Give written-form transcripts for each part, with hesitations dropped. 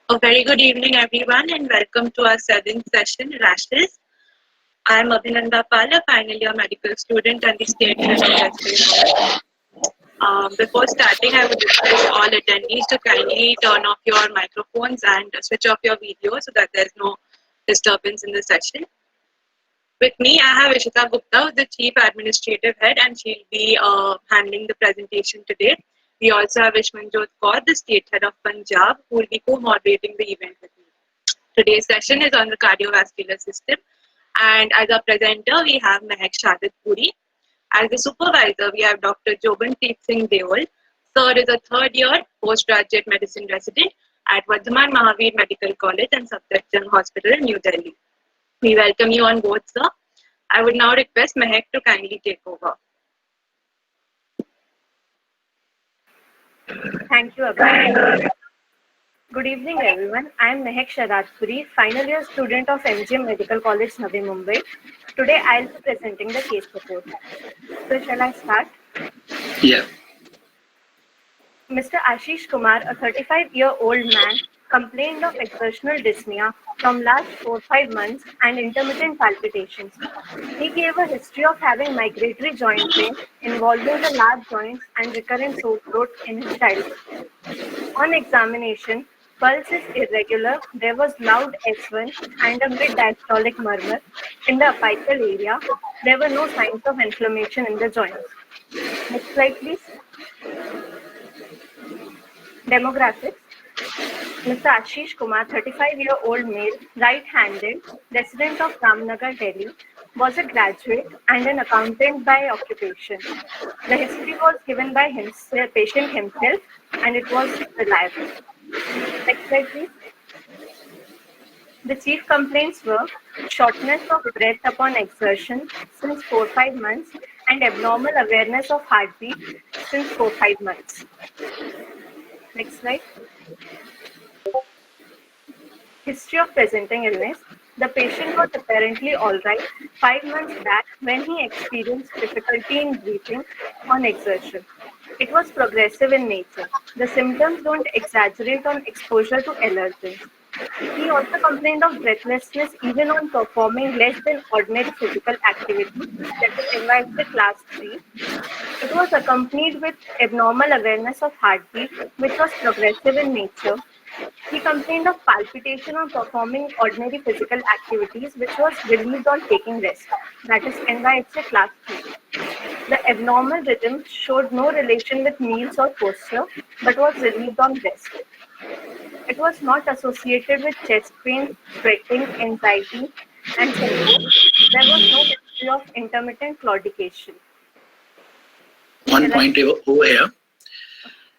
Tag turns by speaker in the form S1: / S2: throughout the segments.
S1: A very good evening, everyone, and welcome to our seventh session, Rashes. I am Abhinanda Pal, a final year medical student at the State University College. Before starting, I would request all attendees to kindly turn off your microphones and switch off your video so that there's no disturbance in the session. With me, I have Ishita Gupta, who's the Chief Administrative Head, and she'll be handling the presentation today. We also have Ishmanjot Kaur, the State Head of Punjab, who will be co-moderating the event with me. Today's session is on the cardiovascular system, and as a presenter, we have Mehak Shadat Puri. As a supervisor, we have Dr. Jobanpreet Singh Deol. Sir is a third-year postgraduate medicine resident at Vardhaman Mahavir Medical College and Safdarjung Hospital in New Delhi. We welcome you on board, sir. I would now request Mehak to kindly take over.
S2: Thank you, Abhay. Good evening, everyone. I am Mehak Shadatpuri, final year student of MGM Medical College, Navi Mumbai. Today, I'll be presenting the case report. So, shall I start?
S3: Yeah.
S2: Mr. Ashish Kumar, a 35-year-old man, complained of exertional dyspnea from last 4-5 months and intermittent palpitations. He gave a history of having migratory joint pain involving the large joints and recurrent sore throat in his childhood. On examination, pulse is irregular. There was loud S1 and a mid-diastolic murmur in the apical area. There were no signs of inflammation in the joints. Next slide, please. Demographics. Mr. Ashish Kumar, 35-year-old male, right-handed, resident of Ramnagar, Delhi, was a graduate and an accountant by occupation. The history was given by the patient himself and it was reliable. Next slide, please. The chief complaints were shortness of breath upon exertion since 4-5 months and abnormal awareness of heartbeat since 4-5 months. Next slide. History of presenting illness. The patient was apparently all right 5 months back when he experienced difficulty in breathing on exertion. It was progressive in nature. The symptoms don't exaggerate on exposure to allergens. He also complained of breathlessness even on performing less than ordinary physical activity, that is NYHA class 3. It was accompanied with abnormal awareness of heartbeat, which was progressive in nature. He complained of palpitation on performing ordinary physical activities, which was relieved on taking rest, that is NYHA class 3. The abnormal rhythm showed no relation with meals or posture, but was relieved on rest. It was not associated with chest pain, sweating, anxiety, and symptoms. There was no history of intermittent claudication.
S3: One point over here.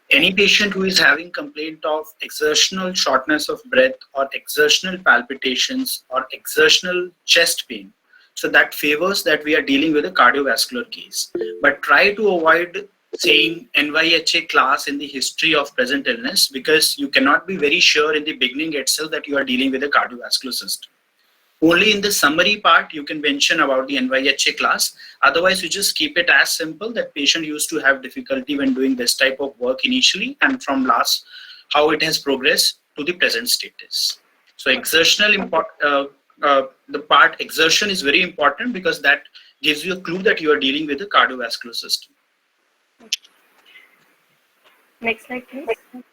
S3: Any patient who is having complaint of exertional shortness of breath or exertional palpitations or exertional chest pain, so that favors that we are dealing with a cardiovascular case. But try to avoid saying NYHA class in the history of present illness, because you cannot be very sure in the beginning itself that you are dealing with a cardiovascular system. Only in the summary part you can mention about the NYHA class. Otherwise, you just keep it as simple that patient used to have difficulty when doing this type of work initially, and from last how it has progressed to the present status. So exertional the part exertion is very important because that gives you a clue that you are dealing with the cardiovascular system.
S2: Next slide, please.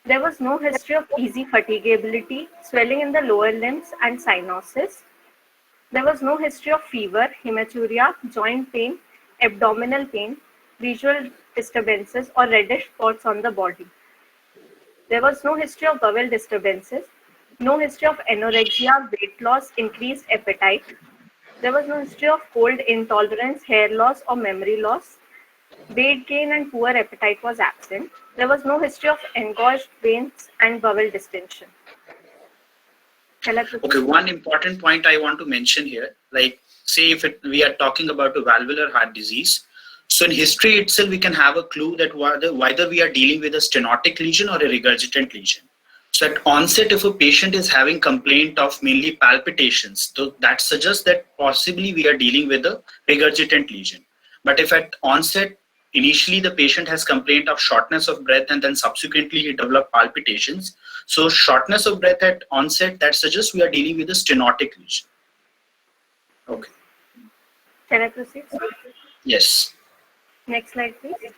S2: There was no history of easy fatigability, swelling in the lower limbs, and cyanosis. There was no history of fever, hematuria, joint pain, abdominal pain, visual disturbances, or reddish spots on the body. There was no history of bowel disturbances, no history of anorexia, weight loss, increased appetite. There was no history of cold intolerance, hair loss, or memory loss. Weight gain and poor appetite was absent. There was no history of engorged veins and bowel distension.
S3: Okay, one important point I want to mention here, like say if we are talking about a valvular heart disease, so in history itself we can have a clue that whether we are dealing with a stenotic lesion or a regurgitant lesion. So at onset, if a patient is having complaint of mainly palpitations, that suggests that possibly we are dealing with a regurgitant lesion. But if at onset initially the patient has complaint of shortness of breath and then subsequently he developed palpitations. So shortness of breath at onset, that suggests we are dealing with a stenotic lesion. Okay.
S2: Shall I proceed?
S3: Yes.
S2: Next slide, please.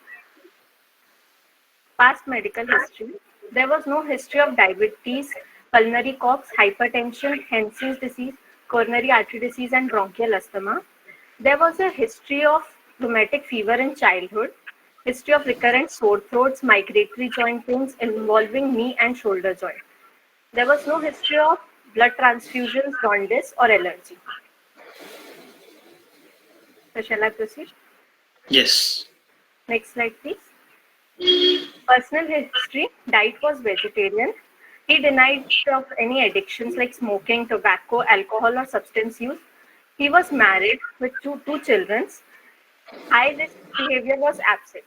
S2: Past medical history. There was no history of diabetes, pulmonary coughs, hypertension, Hansen's disease, coronary artery disease, and bronchial asthma. There was a history of rheumatic fever in childhood, history of recurrent sore throats, migratory joint pains involving knee and shoulder joint. There was no history of blood transfusions, jaundice, or allergy. So shall I proceed?
S3: Yes.
S2: Next slide, please. Personal history. Diet was vegetarian. He denied of any addictions like smoking, tobacco, alcohol, or substance use. He was married with two children. High risk behavior was absent.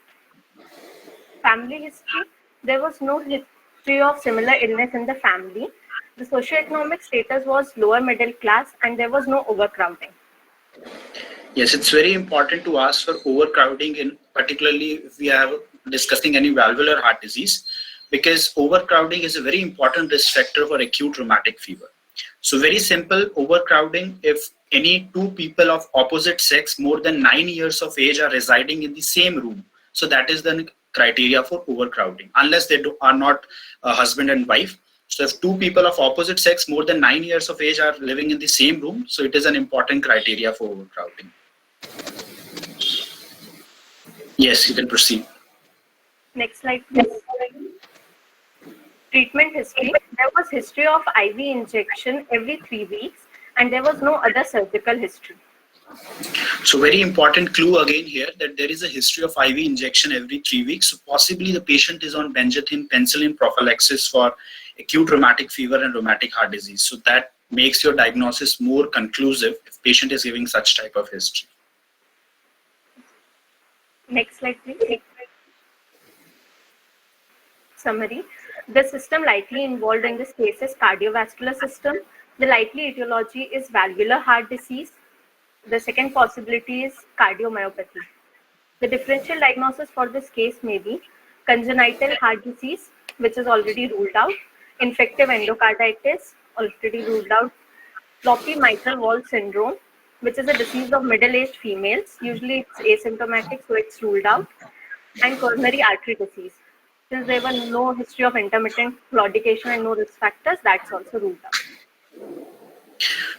S2: Family history. There was no history of similar illness in the family. The socioeconomic status was lower middle class and there was no overcrowding.
S3: Yes, it's very important to ask for overcrowding, in particularly if we are discussing any valvular heart disease, because overcrowding is a very important risk factor for acute rheumatic fever. So very simple, overcrowding, if any two people of opposite sex more than 9 years of age are residing in the same room, so that is the criteria for overcrowding, unless they are not a husband and wife. So if two people of opposite sex more than 9 years of age are living in the same room, so it is an important criteria for overcrowding. Yes, you can proceed.
S2: Next slide, please. Treatment history. There was history of IV injection every 3 weeks and there was no other surgical history.
S3: So very important clue again here that there is a history of IV injection every 3 weeks. So possibly the patient is on benzathine penicillin prophylaxis for acute rheumatic fever and rheumatic heart disease. So that makes your diagnosis more conclusive if patient is giving such type of history.
S2: Next slide, please. Summary. The system likely involved in this case is cardiovascular system. The likely etiology is valvular heart disease. The second possibility is cardiomyopathy. The differential diagnosis for this case may be congenital heart disease, which is already ruled out, infective endocarditis, already ruled out, floppy mitral valve syndrome, which is a disease of middle-aged females. Usually it's asymptomatic, so it's ruled out, and coronary artery disease. Since there was no history of intermittent claudication and no risk factors, that's also ruled out.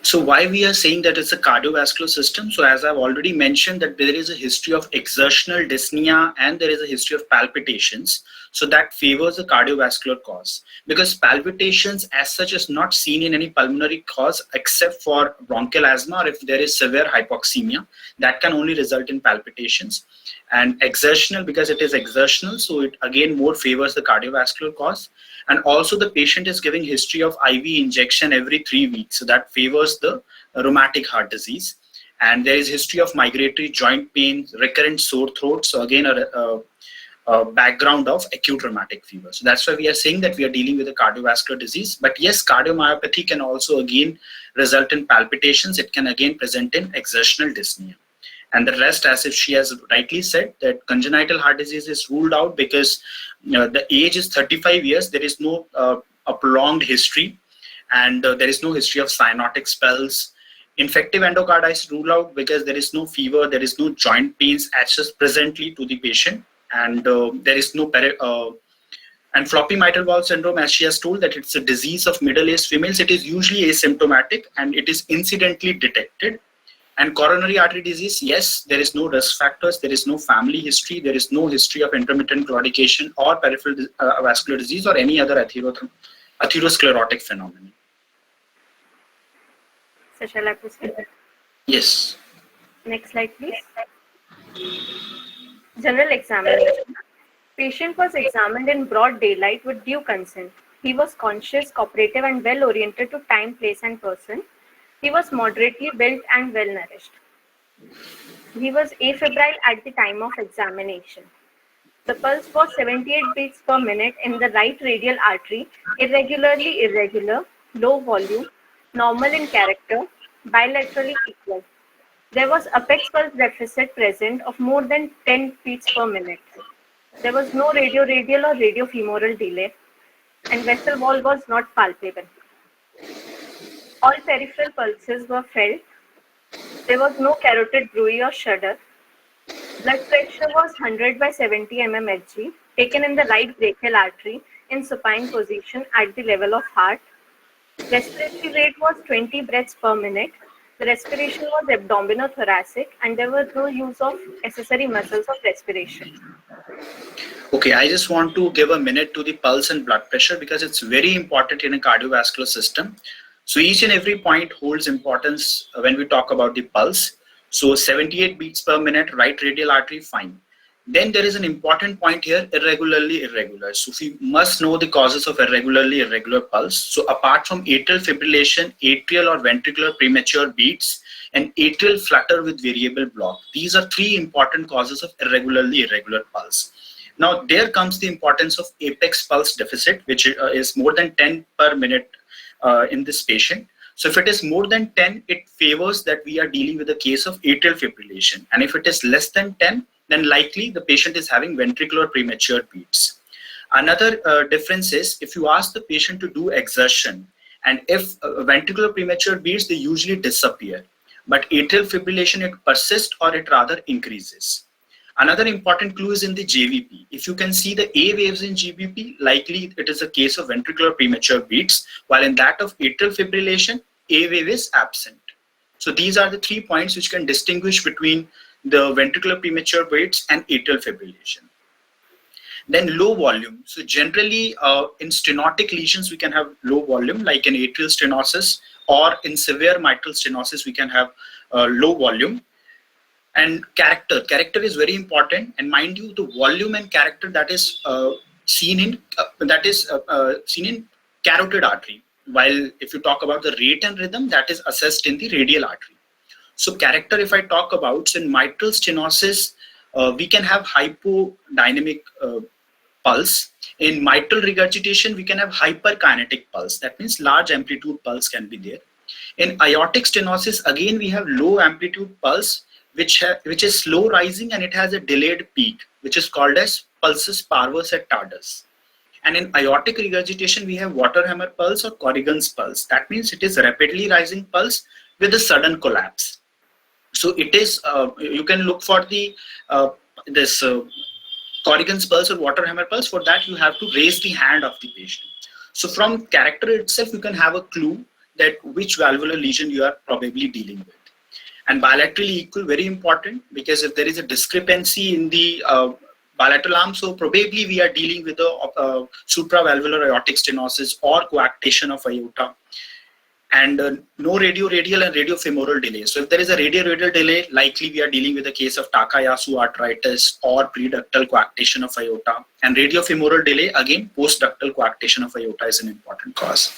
S3: So why we are saying that it's a cardiovascular system? So as I've already mentioned that there is a history of exertional dyspnea and there is a history of palpitations. So that favors the cardiovascular cause, because palpitations as such is not seen in any pulmonary cause except for bronchial asthma, or if there is severe hypoxemia, that can only result in palpitations. And exertional, because it is exertional, so it again more favors the cardiovascular cause. And also the patient is giving history of IV injection every 3 weeks, so that favors the rheumatic heart disease. And there is history of migratory joint pain, recurrent sore throat, so again a background of acute rheumatic fever. So that's why we are saying that we are dealing with a cardiovascular disease. But yes, cardiomyopathy can also again result in palpitations. It can again present in exertional dyspnea. And the rest, as if she has rightly said, that congenital heart disease is ruled out because the age is 35 years. There is no a prolonged history, and there is no history of cyanotic spells. Infective endocarditis ruled out because there is no fever, there is no joint pains accessed presently to the patient, and there is no and floppy mitral valve syndrome, as she has told, that it's a disease of middle-aged females. It is usually asymptomatic and it is incidentally detected. And coronary artery disease, yes, there is no risk factors, there is no family history, there is no history of intermittent claudication or peripheral vascular disease or any other atherosclerotic phenomenon.
S2: So shall I proceed?
S3: Yes.
S2: Next slide, please. General examination. Patient was examined in broad daylight with due consent. He was conscious, cooperative, and well oriented to time, place, and person. He was moderately built and well nourished. He was afebrile at the time of examination. The pulse was 78 beats per minute in the right radial artery, irregularly irregular, low volume, normal in character, bilaterally equal. There was apex pulse deficit present of more than 10 beats per minute. There was no radioradial or radiofemoral delay, and vessel wall was not palpable. All peripheral pulses were felt. There was no carotid bruit or shudder. Blood pressure was 100 by 70 mmHg, taken in the right brachial artery in supine position at the level of heart. Respiratory rate was 20 breaths per minute. The respiration was abdominothoracic, and there was no use of accessory muscles of respiration.
S3: Okay, I just want to give a minute to the pulse and blood pressure because it's very important in a cardiovascular system. So each and every point holds importance when we talk about the pulse. So 78 beats per minute, right radial artery, fine. Then there is an important point here, irregularly irregular. So we must know the causes of irregularly irregular pulse. So apart from atrial fibrillation, atrial or ventricular premature beats, and atrial flutter with variable block. These are three important causes of irregularly irregular pulse. Now there comes the importance of apex pulse deficit, which is more than 10 per minute in this patient. So if it is more than 10, it favors that we are dealing with a case of atrial fibrillation. And if it is less than 10, then likely the patient is having ventricular premature beats. Another difference is if you ask the patient to do exertion, and if ventricular premature beats, they usually disappear. But atrial fibrillation, it persists or it rather increases. Another important clue is in the JVP. If you can see the A waves in JVP, likely it is a case of ventricular premature beats, while in that of atrial fibrillation, A wave is absent. So these are the 3 points which can distinguish between the ventricular premature beats and atrial fibrillation. Then low volume. So generally in stenotic lesions, we can have low volume like in atrial stenosis, or in severe mitral stenosis, we can have low volume. And character is very important, and mind you, the volume and character that is seen in carotid artery, while if you talk about the rate and rhythm, that is assessed in the radial artery. So character, if I talk about, so in mitral stenosis, we can have hypodynamic pulse. In mitral regurgitation, we can have hyperkinetic pulse. That means large amplitude pulse can be there. In aortic stenosis, again we have low amplitude pulse, which is slow rising, and it has a delayed peak, which is called as pulsus parvus et tardus. And in aortic regurgitation, we have water hammer pulse or Corrigan's pulse. That means it is rapidly rising pulse with a sudden collapse. So it is, you can look for the Corrigan's pulse or water hammer pulse. For that, you have to raise the hand of the patient. So from character itself, you can have a clue that which valvular lesion you are probably dealing with. And bilaterally equal, very important, because if there is a discrepancy in the bilateral arm, so probably we are dealing with a supravalvular aortic stenosis or coarctation of aorta. And no radioradial and radiofemoral delay. So if there is a radioradial delay, likely we are dealing with a case of Takayasu arteritis or preductal coarctation of aorta. And radiofemoral delay, again, postductal coarctation of aorta is an important cause.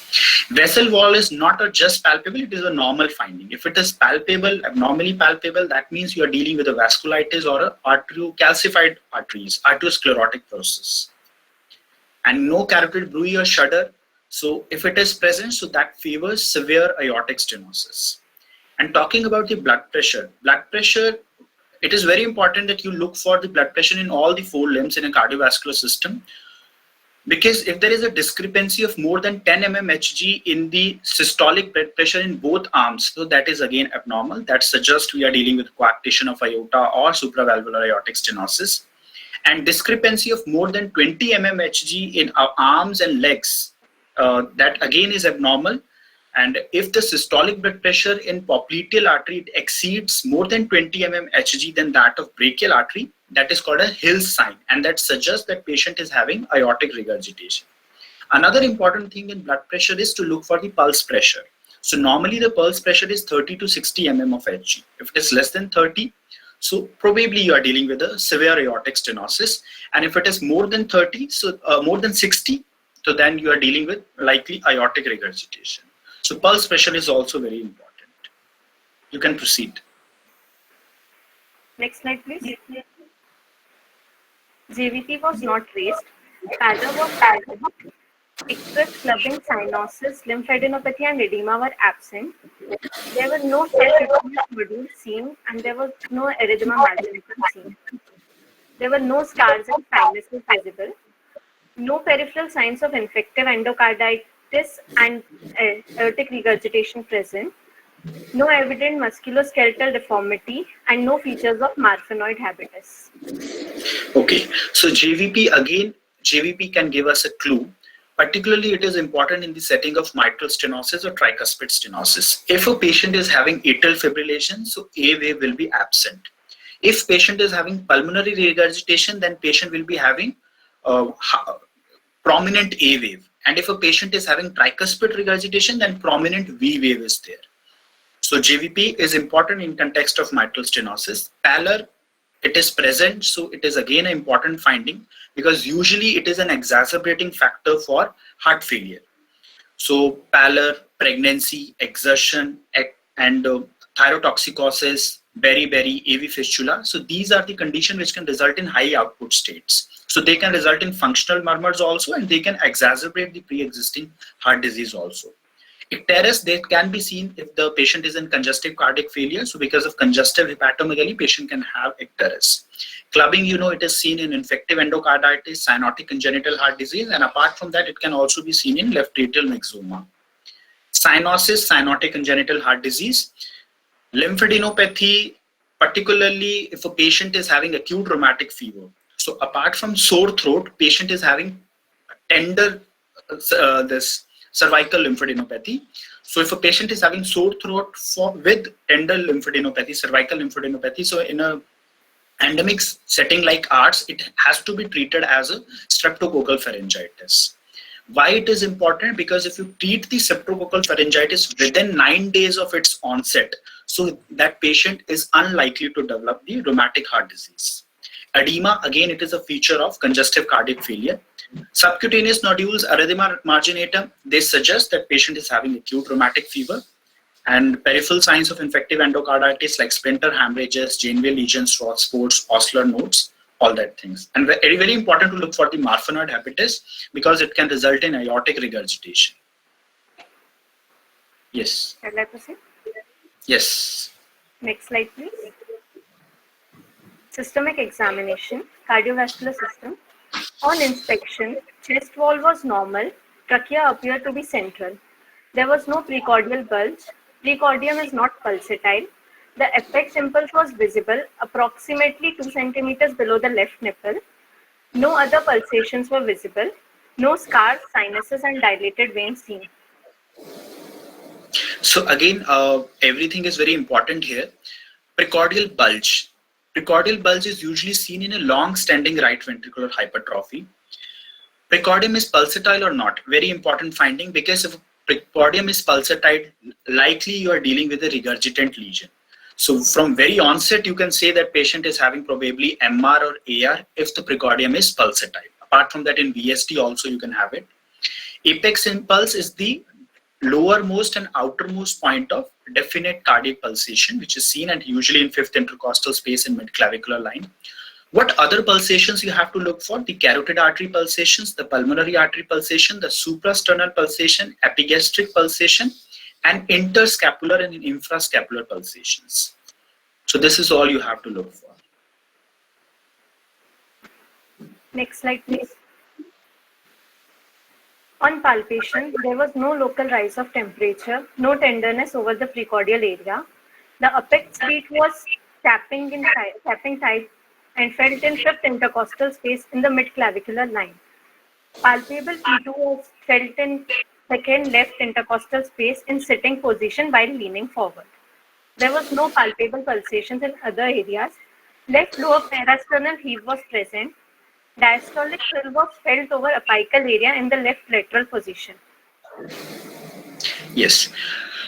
S3: Vessel wall is not just palpable, it is a normal finding. If it is palpable, abnormally palpable, that means you are dealing with a vasculitis or a calcified arteries, arteriosclerotic process. And no carotid bruit or shudder. So if it is present, so that favors severe aortic stenosis. And talking about the blood pressure, it is very important that you look for the blood pressure in all the 4 limbs in a cardiovascular system. Because if there is a discrepancy of more than 10 mmHg in the systolic blood pressure in both arms, so that is again abnormal. That suggests we are dealing with coarctation of aorta or supravalvular aortic stenosis. And discrepancy of more than 20 mmHg in our arms and legs, that again is abnormal. And if the systolic blood pressure in popliteal artery exceeds more than 20 mmHg than that of brachial artery, that is called a Hill sign, and that suggests that patient is having aortic regurgitation. Another important thing in blood pressure is to look for the pulse pressure. So normally the pulse pressure is 30 to 60 mm of Hg. If it is less than 30, so probably you are dealing with a severe aortic stenosis. And if it is more than 30, so more than 60, so then you are dealing with likely aortic regurgitation. So pulse pressure is also very important. You can proceed.
S2: Next slide, please. JVP was not raised. Pallor was present. Express clubbing, cyanosis, lymphadenopathy, and edema were absent. There were no self-repeating nodules seen, and there was no erythema marginatum seen. There were no scars and sinuses visible. No peripheral signs of infective endocarditis and aortic regurgitation present. No evident musculoskeletal deformity, and no features of Marfanoid habitus.
S3: Okay, so JVP can give us a clue. Particularly, it is important in the setting of mitral stenosis or tricuspid stenosis. If a patient is having atrial fibrillation, so A wave will be absent. If patient is having pulmonary regurgitation, then patient will be having prominent A wave. And if a patient is having tricuspid regurgitation, then prominent V wave is there. So JVP is important in context of mitral stenosis. Pallor, it is present, so it is again an important finding because usually it is an exacerbating factor for heart failure. So pallor, pregnancy, exertion, and thyrotoxicosis, beriberi, AV fistula. So these are the conditions which can result in high output states. So they can result in functional murmurs also, and they can exacerbate the pre-existing heart disease also. Icterus, they can be seen if the patient is in congestive cardiac failure. So because of congestive hepatomegaly, patient can have icterus. Clubbing, it is seen in infective endocarditis, cyanotic congenital heart disease, and apart from that, it can also be seen in left atrial myxoma. Cyanosis, cyanotic congenital heart disease. Lymphadenopathy, particularly if a patient is having acute rheumatic fever. So apart from sore throat, patient is having tender this cervical lymphadenopathy. So if a patient is having sore throat with tender lymphadenopathy, cervical lymphadenopathy, so in a endemic setting like ours, it has to be treated as a streptococcal pharyngitis. Why it is important? Because if you treat the streptococcal pharyngitis within 9 days of its onset, so that patient is unlikely to develop the rheumatic heart disease. Edema, again, it is a feature of congestive cardiac failure. Subcutaneous nodules, erythema marginatum, they suggest that patient is having acute rheumatic fever. And peripheral signs of infective endocarditis like splinter hemorrhages, Janeway lesions, short spots, oscillatory nodes, all that things. And very, very important to look for the Marfanoid habitus because it can result in aortic regurgitation. Yes.
S2: Shall I proceed?
S3: Yes.
S2: Next slide, please. Systemic examination, cardiovascular system. On inspection, chest wall was normal, trachea appeared to be central. There was no precordial bulge. Precordium is not pulsatile. The apex impulse was visible approximately 2 centimeters below the left nipple. No other pulsations were visible. No scars, sinuses, and dilated veins seen.
S3: So again, everything is very important here. Precordial bulge. Precordial bulge is usually seen in a long-standing right ventricular hypertrophy. Precordium is pulsatile or not? Very important finding because if precordium is pulsatile, likely you are dealing with a regurgitant lesion. So from very onset, you can say that patient is having probably MR or AR if the precordium is pulsatile. Apart from that, in VST also you can have it. Apex impulse is the lowermost and outermost point of definite cardiac pulsation, which is seen and usually in fifth intercostal space in mid-clavicular line. What other pulsations you have to look for? The carotid artery pulsations, the pulmonary artery pulsation, the suprasternal pulsation, epigastric pulsation, and interscapular and infrascapular pulsations. So this is all you have to look for.
S2: Next slide, please. On palpation, there was no local rise of temperature, no tenderness over the precordial area. The apex beat was tapping tight and felt in fifth intercostal space in the mid-clavicular line. Palpable P2 was felt in second left intercostal space in sitting position while leaning forward. There was no palpable pulsations in other areas. Left lower parasternal heave was present. Diastolic thrill was felt over apical area in the left lateral position.
S3: Yes.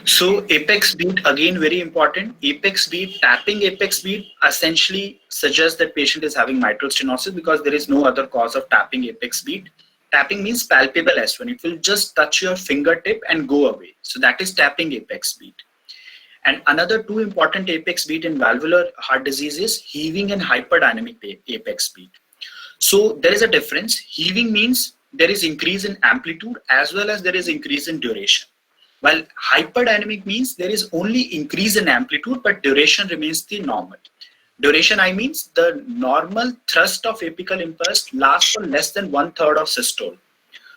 S3: So apex beat, again very important. Apex beat, tapping apex beat essentially suggests that patient is having mitral stenosis because there is no other cause of tapping apex beat. Tapping means palpable S1. It will just touch your fingertip and go away. So that is tapping apex beat. And another two important apex beat in valvular heart disease is heaving and hyperdynamic apex beat. So there is a difference. Heaving means there is increase in amplitude as well as there is increase in duration. While hyperdynamic means there is only increase in amplitude, but duration remains the normal. Duration, I means the normal thrust of apical impulse lasts for less than 1/3 of systole.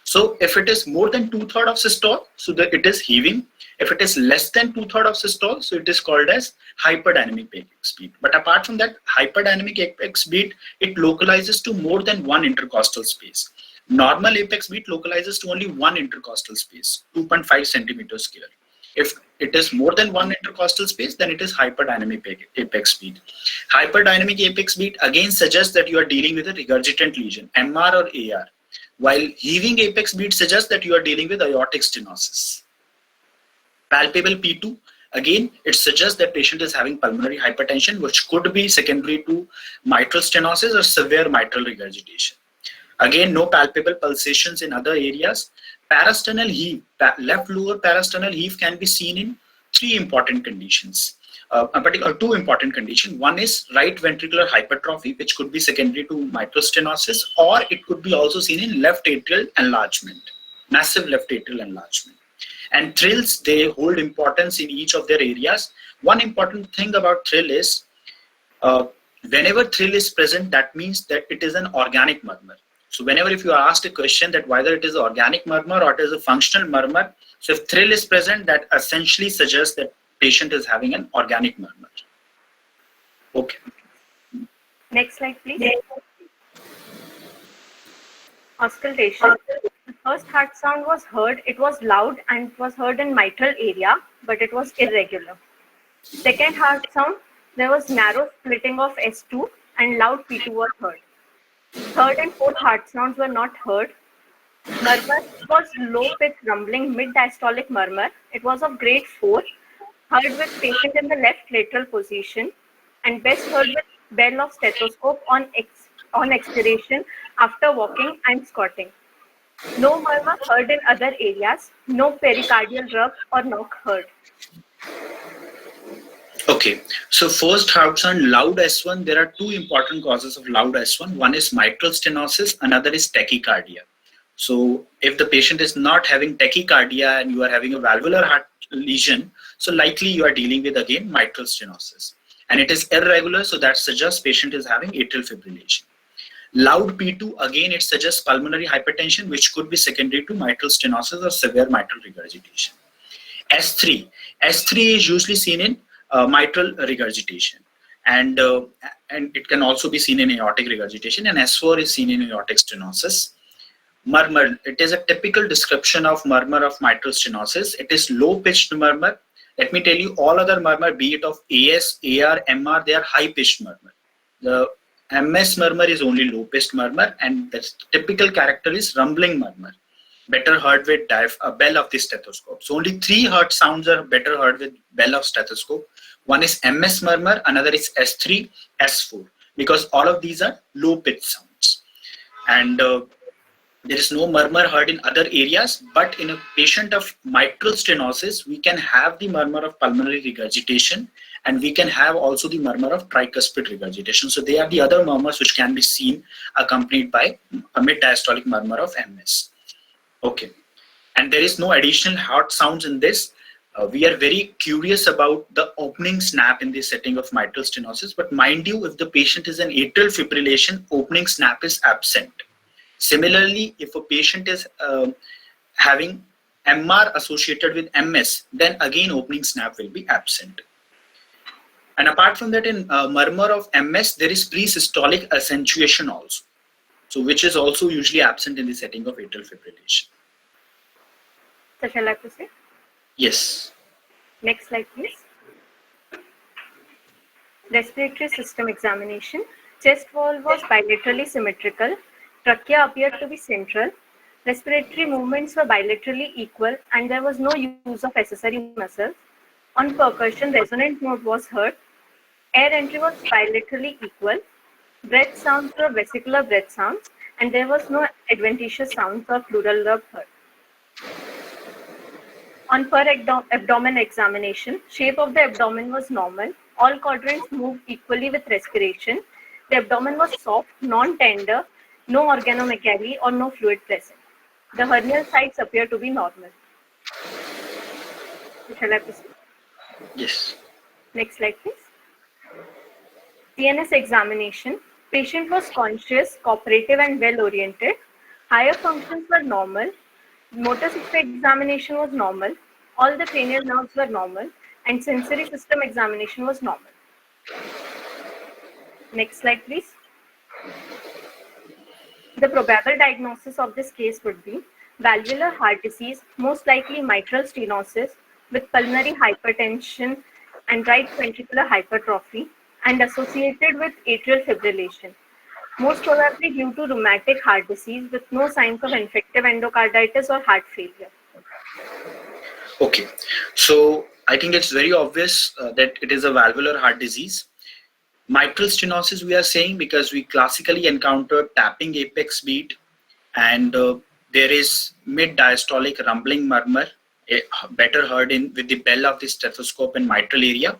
S3: So if it is more than 2/3 of systole, so that it is heaving. If it is less than 2/3 of systole, so it is called as hyperdynamic apex beat. But apart from that, hyperdynamic apex beat, it localizes to more than one intercostal space. Normal apex beat localizes to only one intercostal space, 2.5 centimeters square. If it is more than one intercostal space, then it is hyperdynamic apex beat. Hyperdynamic apex beat again suggests that you are dealing with a regurgitant lesion, MR or AR, while heaving apex beat suggests that you are dealing with aortic stenosis. Palpable P2, again, it suggests that patient is having pulmonary hypertension, which could be secondary to mitral stenosis or severe mitral regurgitation. Again, no palpable pulsations in other areas. Parasternal heave, left lower parasternal heave can be seen in two important conditions. One is right ventricular hypertrophy, which could be secondary to mitral stenosis, or it could be also seen in left atrial enlargement, massive left atrial enlargement. And thrills, they hold importance in each of their areas. One important thing about thrill is, whenever thrill is present, that means that it is an organic murmur. So whenever if you are asked a question that whether it is an organic murmur or it is a functional murmur, so if thrill is present, that essentially suggests that patient is having an organic murmur. Okay.
S2: Next slide, please. Auscultation. The first heart sound was heard. It was loud and it was heard in mitral area, but it was irregular. Second heart sound, there was narrow splitting of S2 and loud P2 was heard. Third and fourth heart sounds were not heard. Murmur was low-pitched rumbling mid-diastolic murmur. It was of grade 4, heard with patient in the left lateral position, and best heard with bell of stethoscope on expiration after walking and squatting. No murmur heard in other areas. No pericardial rub or knock heard.
S3: Okay, so first heart sound, loud S1. There are two important causes of loud S1. One is mitral stenosis, another is tachycardia. So if the patient is not having tachycardia and you are having a valvular heart lesion, so likely you are dealing with again mitral stenosis. And it is irregular, so that suggests patient is having atrial fibrillation. Loud P2, again it suggests pulmonary hypertension, which could be secondary to mitral stenosis or severe mitral regurgitation. S3 is usually seen in mitral regurgitation, and it can also be seen in aortic regurgitation, and S4 is seen in aortic stenosis. Murmur, it is a typical description of murmur of mitral stenosis. It is low-pitched murmur. Let me tell you, all other murmur, be it of AS, AR, MR, they are high-pitched murmur. The MS murmur is only low-pitched murmur, and the typical character is rumbling murmur, better heard with bell of the stethoscope. So only three heart sounds are better heard with bell of stethoscope. One is MS murmur, another is S3, S4, because all of these are low-pitched sounds. And there is no murmur heard in other areas, but in a patient of mitral stenosis, we can have the murmur of pulmonary regurgitation, and we can have also the murmur of tricuspid regurgitation. So they are the other murmurs which can be seen accompanied by a mid-diastolic murmur of MS. Okay, and there is no additional heart sounds in this. We are very curious about the opening snap in the setting of mitral stenosis, but mind you, if the patient is in atrial fibrillation, opening snap is absent. Similarly, if a patient is having MR associated with MS, then again opening snap will be absent. And apart from that, in murmur of MS, there is pre-systolic accentuation also, so which is also usually absent in the setting of atrial fibrillation.
S2: So shall I proceed?
S3: Yes.
S2: Next slide, please. Respiratory system examination. Chest wall was bilaterally symmetrical. Trachea appeared to be central. Respiratory movements were bilaterally equal, and there was no use of accessory muscles. On percussion, resonant mode was heard. Air entry was bilaterally equal. Breath sounds were vesicular breath sounds, and there was no adventitious sounds or pleural rub heard. On per abdomen examination, shape of the abdomen was normal. All quadrants moved equally with respiration. The abdomen was soft, non-tender, no organomegaly or no fluid present. The hernial sites appear to be normal. Shall I proceed?
S3: Yes.
S2: Next slide, please. CNS examination. Patient was conscious, cooperative, and well-oriented. Higher functions were normal. Motor system examination was normal. All the cranial nerves were normal, and sensory system examination was normal. Next slide, please. The probable diagnosis of this case would be valvular heart disease, most likely mitral stenosis with pulmonary hypertension and right ventricular hypertrophy, and associated with atrial fibrillation, most probably due to rheumatic heart disease with no signs of infective endocarditis or heart failure.
S3: Okay, so I think it's very obvious that it is a valvular heart disease. Mitral stenosis we are saying because we classically encounter tapping apex beat, and there is mid-diastolic rumbling murmur, better heard in with the bell of the stethoscope in mitral area.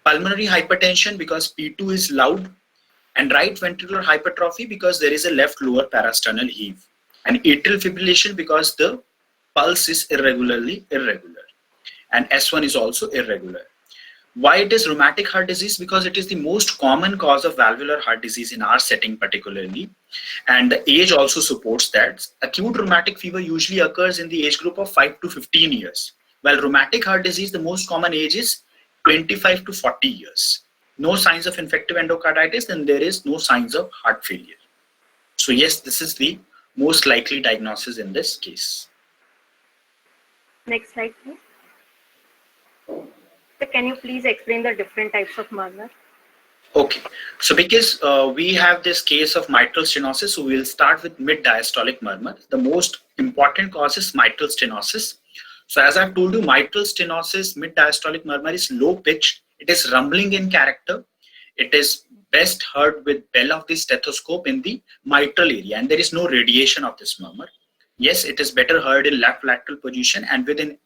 S3: Pulmonary hypertension because P2 is loud, and right ventricular hypertrophy because there is a left lower parasternal heave, and atrial fibrillation because the pulse is irregular, and S1 is also irregular. Why it is rheumatic heart disease? Because it is the most common cause of valvular heart disease in our setting particularly, and the age also supports that. Acute rheumatic fever usually occurs in the age group of 5 to 15 years, while rheumatic heart disease, the most common age is 25 to 40 years. No signs of infective endocarditis, then there is no signs of heart failure. So yes, this is the most likely diagnosis in this case.
S2: Next slide, please. So can you please explain the different types of murmur?
S3: Okay, so because we have this case of mitral stenosis, so we'll start with mid-diastolic murmur. The most important cause is mitral stenosis. So as I've told you, mitral stenosis, mid-diastolic murmur is low pitch. It is rumbling in character. It is best heard with bell of the stethoscope in the mitral area, and there is no radiation of this murmur. Yes, it is better heard in left lateral position and within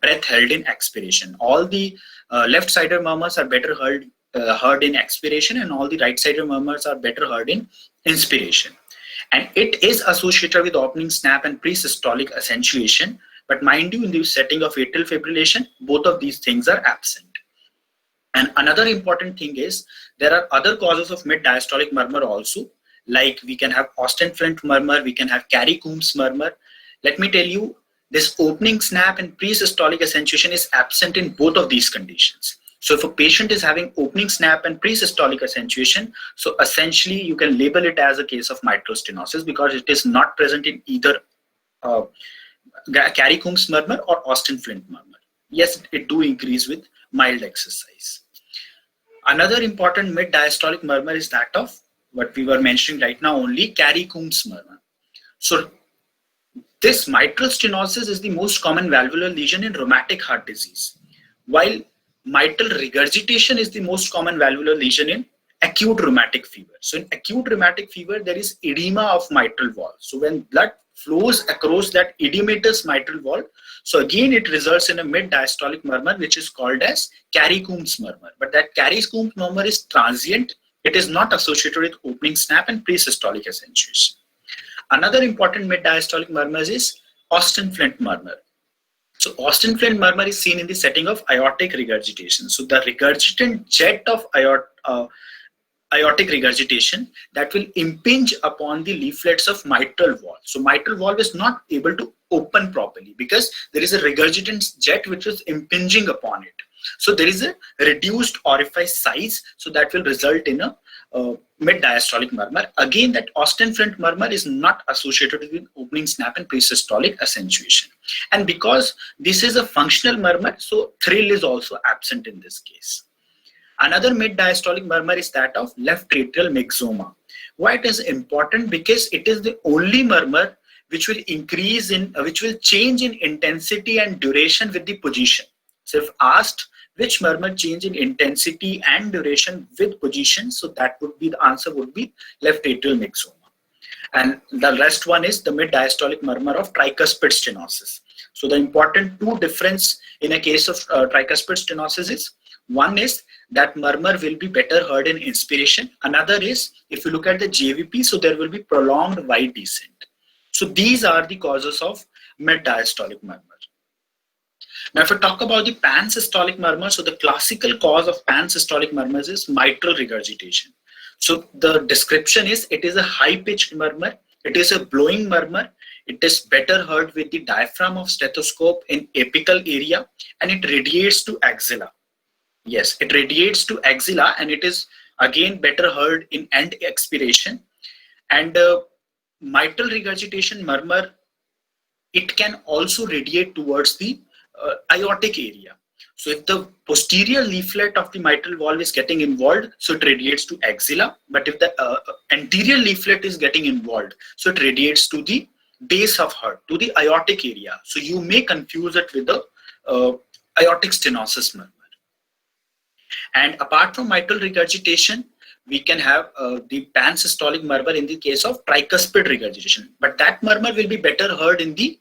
S3: breath held in expiration. All the left-sided murmurs are better heard in expiration, and all the right-sided murmurs are better heard in inspiration. And it is associated with opening snap and pre-systolic accentuation. But mind you, in the setting of atrial fibrillation, both of these things are absent. And another important thing is there are other causes of mid-diastolic murmur also, like we can have Austin-Flint murmur, we can have Carey-Coombs murmur. Let me tell you, this opening snap and pre-systolic accentuation is absent in both of these conditions. So if a patient is having opening snap and pre-systolic accentuation, so essentially you can label it as a case of mitral stenosis because it is not present in either Carey-Coombs murmur or Austin-Flint murmur. Yes, it do increase with mild exercise. Another important mid-diastolic murmur is that of what we were mentioning right now only, Carey-Coombs murmur. So this mitral stenosis is the most common valvular lesion in rheumatic heart disease, while mitral regurgitation is the most common valvular lesion in acute rheumatic fever. So in acute rheumatic fever, there is edema of mitral valve. So when blood flows across that edematous mitral valve, so again it results in a mid-diastolic murmur, which is called as Carey-Coombs murmur. But that Carey-Coombs murmur is transient. It is not associated with opening snap and pre-systolic accentuation. Another important mid-diastolic murmur is Austin-Flint murmur. So Austin-Flint murmur is seen in the setting of aortic regurgitation. So the regurgitant jet of aortic regurgitation that will impinge upon the leaflets of mitral valve. So mitral valve is not able to open properly because there is a regurgitant jet which is impinging upon it. So there is a reduced orifice size, so that will result in a mid-diastolic murmur. Again, that Austin-Flint murmur is not associated with opening snap and pre-systolic accentuation. And because this is a functional murmur, so thrill is also absent in this case. Another mid-diastolic murmur is that of left atrial myxoma. Why it is important? Because it is the only murmur which will increase in, which will change in intensity and duration with the position. So if asked which murmur change in intensity and duration with position, so that would be the answer would be left atrial myxoma. And the rest one is the mid-diastolic murmur of tricuspid stenosis. So the important two difference in a case of tricuspid stenosis is, one is that murmur will be better heard in inspiration. Another is, if you look at the JVP, so there will be prolonged wide descent. So these are the causes of mid-diastolic murmur. Now, if I talk about the pansystolic murmur, so the classical cause of pansystolic murmurs is mitral regurgitation. So the description is, it is a high-pitched murmur, it is a blowing murmur, it is better heard with the diaphragm of stethoscope in apical area, and it radiates to axilla. Yes, it radiates to axilla, and it is again better heard in end expiration. And mitral regurgitation murmur, it can also radiate towards the aortic area. So if the posterior leaflet of the mitral valve is getting involved, so it radiates to axilla. But if the anterior leaflet is getting involved, so it radiates to the base of heart, to the aortic area. So you may confuse it with the aortic stenosis murmur. And apart from mitral regurgitation, we can have the pansystolic murmur in the case of tricuspid regurgitation. But that murmur will be better heard in the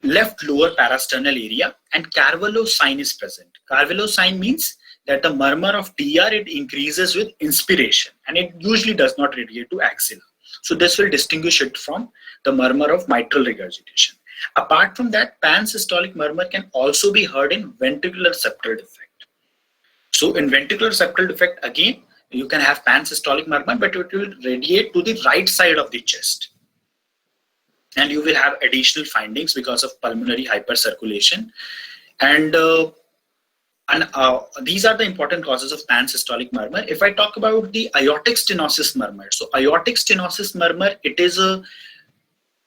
S3: left lower parasternal area, and Carvalho sign is present. Carvalho sign means that the murmur of DR, it increases with inspiration, and it usually does not radiate to axilla. So this will distinguish it from the murmur of mitral regurgitation. Apart from that, pansystolic murmur can also be heard in ventricular septal defect. So in ventricular septal defect, again, you can have pansystolic murmur, but it will radiate to the right side of the chest. And you will have additional findings because of pulmonary hypercirculation. And these are the important causes of pansystolic murmur. If I talk about the aortic stenosis murmur, so aortic stenosis murmur, it is a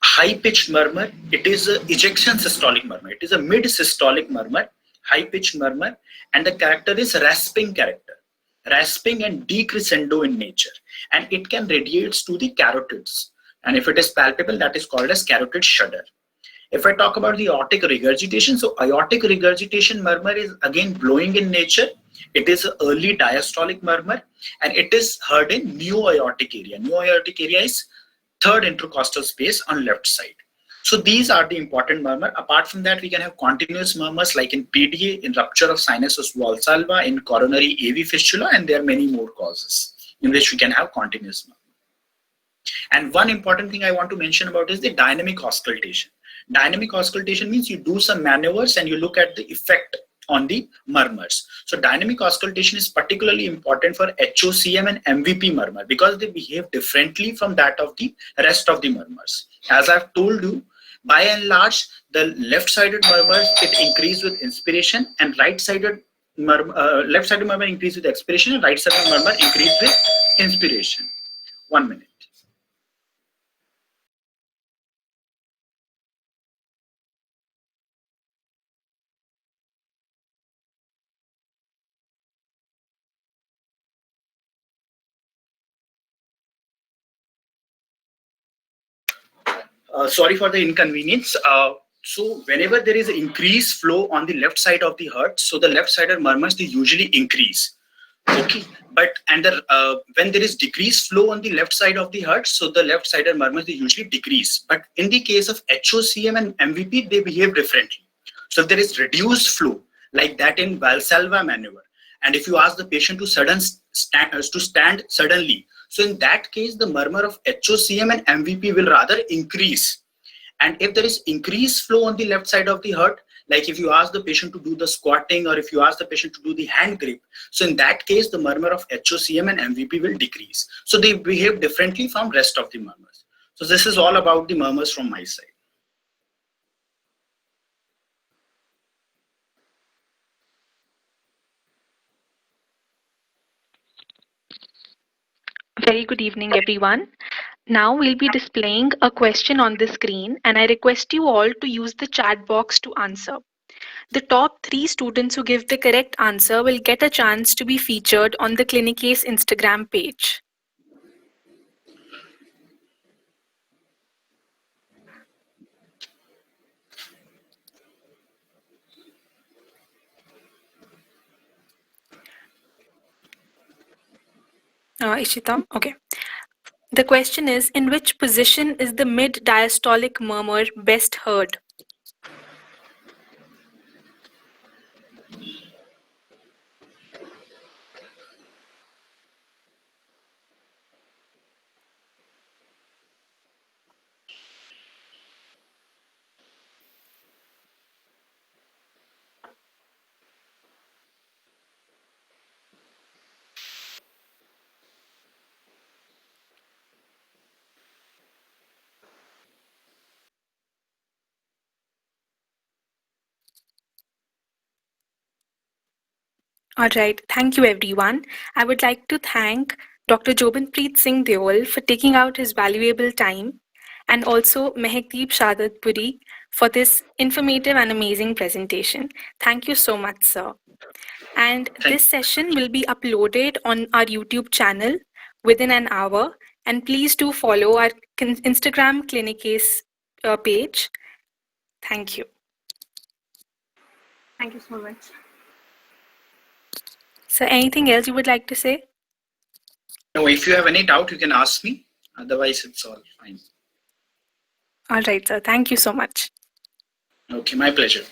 S3: high-pitched murmur. It is a ejection systolic murmur. It is a mid-systolic murmur, high-pitched murmur, and the character is rasping character, rasping and decrescendo in nature, and it can radiate to the carotids. And if it is palpable, that is called as carotid shudder. If I talk about the aortic regurgitation, so aortic regurgitation murmur is again blowing in nature. It is an early diastolic murmur, and it is heard in neo-aortic area. Neo-aortic area is third intercostal space on left side. So these are the important murmur. Apart from that, we can have continuous murmurs like in PDA, in rupture of sinus valsalva, in coronary AV fistula, and there are many more causes in which we can have continuous murmur. And one important thing I want to mention about is the dynamic auscultation. Dynamic auscultation means you do some maneuvers and you look at the effect on the murmurs. So dynamic auscultation is particularly important for HOCM and MVP murmur because they behave differently from that of the rest of the murmurs. As I've told you, by and large, the left-sided murmurs, it increase with inspiration, and right-sided murmur, left-sided murmur increase with expiration, and right-sided murmur increase with inspiration. 1 minute. Sorry for the inconvenience. So whenever there is an increased flow on the left side of the heart, so the left-sided murmurs, they usually increase. Okay, but when there is decreased flow on the left side of the heart, so the left-sided murmurs, they usually decrease. But in the case of HOCM and MVP, they behave differently. So if there is reduced flow, like that in Valsalva maneuver, and if you ask the patient to stand suddenly, so in that case, the murmur of HOCM and MVP will rather increase. And if there is increased flow on the left side of the heart, like if you ask the patient to do the squatting or if you ask the patient to do the hand grip, so in that case, the murmur of HOCM and MVP will decrease. So they behave differently from rest of the murmurs. So this is all about the murmurs from my side.
S4: Very good evening, everyone. Now we'll be displaying a question on the screen, and I request you all to use the chat box to answer. The top 3 students who give the correct answer will get a chance to be featured on the Clinicase Instagram page. Ishita, okay. The question is, in which position is the mid-diastolic murmur best heard? All right, thank you everyone. I would like to thank Dr. Jobinpreet Singh Deol for taking out his valuable time, and also Mehakdeep Shadatpuri for this informative and amazing presentation. Thank you so much, sir. And this session will be uploaded on our YouTube channel within an hour. And please do follow our Instagram Clinicase page. Thank you.
S2: Thank you so much.
S4: So anything else you would like to say?
S3: No, if you have any doubt, you can ask me. Otherwise, it's all fine.
S4: All right, sir. Thank you so much.
S3: Okay, my pleasure.